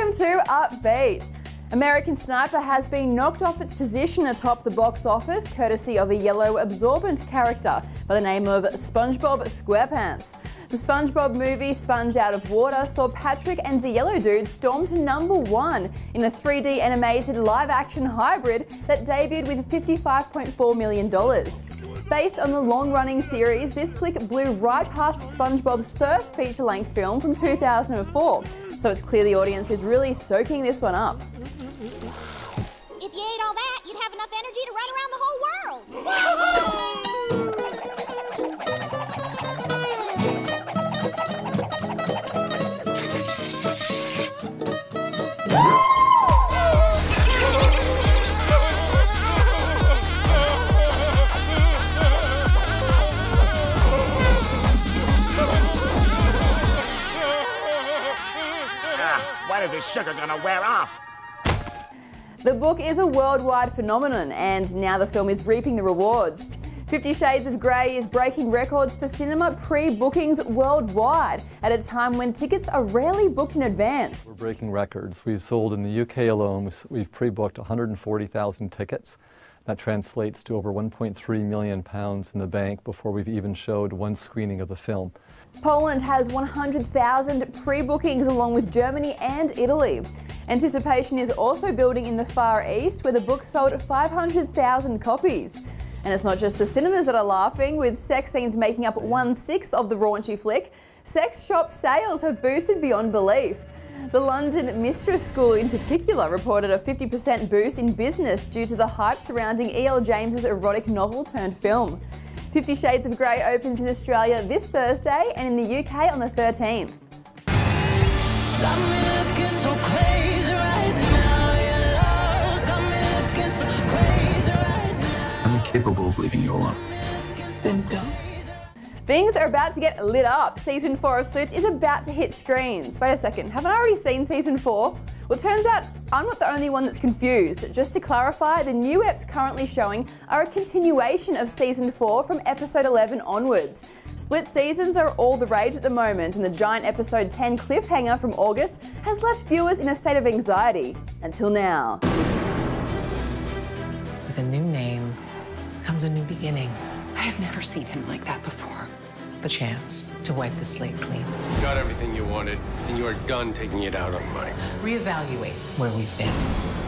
Welcome to Upbeat. American Sniper has been knocked off its position atop the box office courtesy of a yellow absorbent character by the name of SpongeBob SquarePants. The SpongeBob movie Sponge Out of Water saw Patrick and the Yellow Dude storm to #1 in a 3D animated live-action hybrid that debuted with $55.4 million. Based on the long-running series, this flick blew right past SpongeBob's first feature-length film from 2004, so it's clear the audience is really soaking this one up. If you ate all that, you'd have enough energy to run around the whole world. When is this sugar gonna wear off? The book is a worldwide phenomenon, and now the film is reaping the rewards. 50 Shades of Grey is breaking records for cinema pre-bookings worldwide at a time when tickets are rarely booked in advance. We're breaking records. We've sold in the UK alone, we've pre-booked 140,000 tickets. That translates to over £1.3 million in the bank before we've even showed one screening of the film. Poland has 100,000 pre-bookings along with Germany and Italy. Anticipation is also building in the Far East, where the book sold 500,000 copies. And it's not just the cinemas that are laughing, with sex scenes making up 1/6 of the raunchy flick. Sex shop sales have boosted beyond belief. The London Mistress School in particular reported a 50% boost in business due to the hype surrounding E.L. James's erotic novel turned film. 50 Shades of Grey opens in Australia this Thursday and in the UK on the 13th. I'm incapable of leaving you alone. Then don't. Things are about to get lit up. Season 4 of Suits is about to hit screens. Wait a second, haven't I already seen Season 4? Well, it turns out I'm not the only one that's confused. Just to clarify, the new eps currently showing are a continuation of Season 4 from Episode 11 onwards. Split seasons are all the rage at the moment, and the giant Episode 10 cliffhanger from August has left viewers in a state of anxiety. Until now. With a new name comes a new beginning. I have never seen him like that before. The chance to wipe the slate clean. You got everything you wanted, and you are done taking it out on Mike. Reevaluate where we've been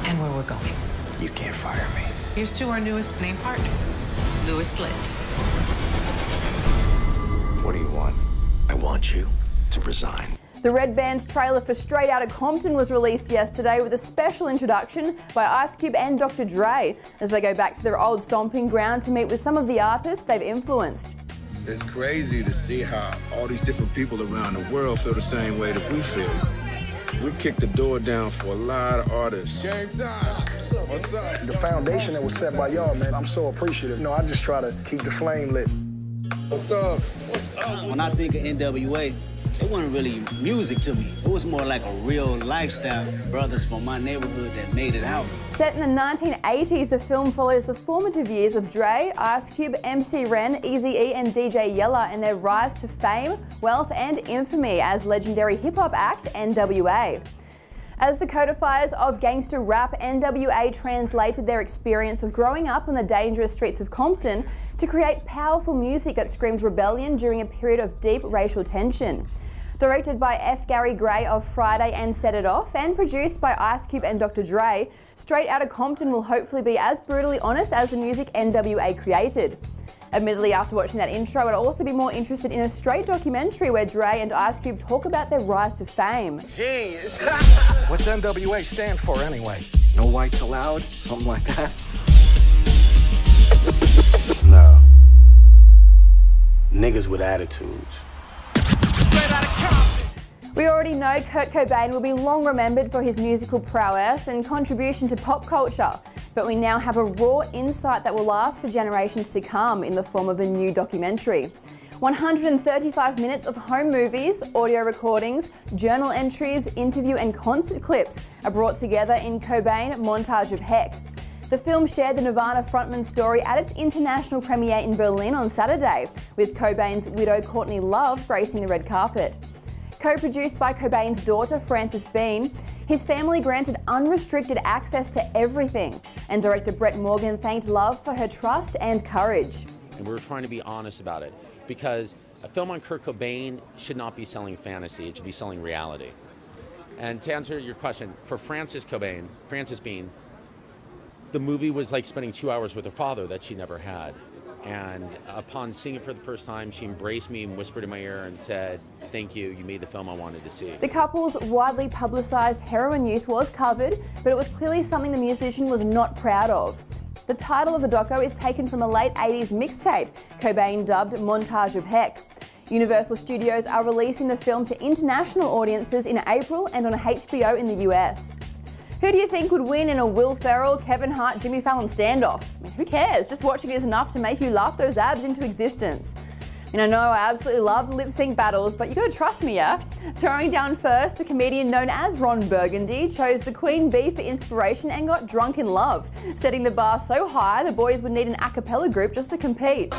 and where we're going. You can't fire me. Here's to our newest name partner, Litt. What do you want? I want you to resign. The Red Band's trailer for Straight Outta Compton was released yesterday with a special introduction by Ice Cube and Dr. Dre as they go back to their old stomping ground to meet with some of the artists they've influenced. It's crazy to see how all these different people around the world feel the same way that we feel. We kicked the door down for a lot of artists. Game time. What's up? The foundation that was set by y'all, man, I'm so appreciative. You know, I just try to keep the flame lit. What's up? What's up? When I think of NWA, it wasn't really music to me. It was more like a real lifestyle. Brothers from my neighborhood that made it out. Set in the 1980s, the film follows the formative years of Dre, Ice Cube, MC Ren, Eazy-E and DJ Yella and their rise to fame, wealth and infamy as legendary hip-hop act NWA. As the codifiers of gangster rap, NWA translated their experience of growing up on the dangerous streets of Compton to create powerful music that screamed rebellion during a period of deep racial tension. Directed by F. Gary Gray of Friday and Set It Off, and produced by Ice Cube and Dr. Dre, Straight Outta Compton will hopefully be as brutally honest as the music NWA created. Admittedly, after watching that intro, I'd also be more interested in a straight documentary where Dre and Ice Cube talk about their rise to fame. Genius. What's NWA stand for anyway? No whites allowed? Something like that? No. Niggas with attitudes. We already know Kurt Cobain will be long remembered for his musical prowess and contribution to pop culture, but we now have a raw insight that will last for generations to come in the form of a new documentary. 135 minutes of home movies, audio recordings, journal entries, interview and concert clips are brought together in Cobain Montage of Heck. The film shared the Nirvana frontman's story at its international premiere in Berlin on Saturday, with Cobain's widow Courtney Love gracing the red carpet. Co-produced by Cobain's daughter Frances Bean, His family granted unrestricted access to everything, and director Brett Morgan thanked Love for her trust and courage. And we were trying to be honest about it, because a film on Kurt Cobain should not be selling fantasy, it should be selling reality. And to answer your question, for Frances Bean, the movie was like spending 2 hours with her father that she never had. And upon seeing it for the first time, she embraced me and whispered in my ear and said, "Thank you, you made the film I wanted to see." The couple's widely publicised heroin use was covered, but it was clearly something the musician was not proud of. The title of the doco is taken from a late 80s mixtape, Cobain dubbed Montage of Heck. Universal Studios are releasing the film to international audiences in April and on HBO in the US. Who do you think would win in a Will Ferrell, Kevin Hart, Jimmy Fallon standoff? I mean, who cares? Just watching it is enough to make you laugh those abs into existence. I know I absolutely love the lip-sync battles, but you gotta trust me, yeah? Throwing down first, the comedian known as Ron Burgundy chose the Queen Bee for inspiration and got drunk in love, setting the bar so high the boys would need an a cappella group just to compete.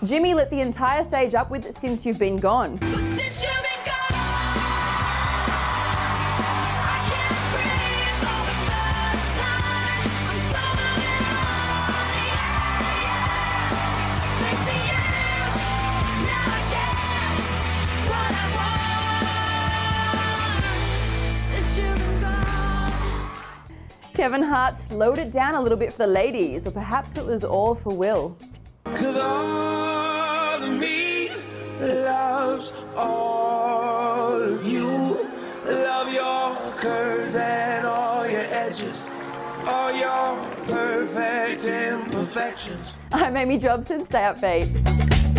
Jimmy lit the entire stage up with Since You've Been Gone. Kevin Hart slowed it down a little bit for the ladies, or perhaps it was all for Will. 'Cause all of me loves all of you. Love your curves and all your edges, all your perfect imperfections. I'm Amy Jobson, stay upbeat.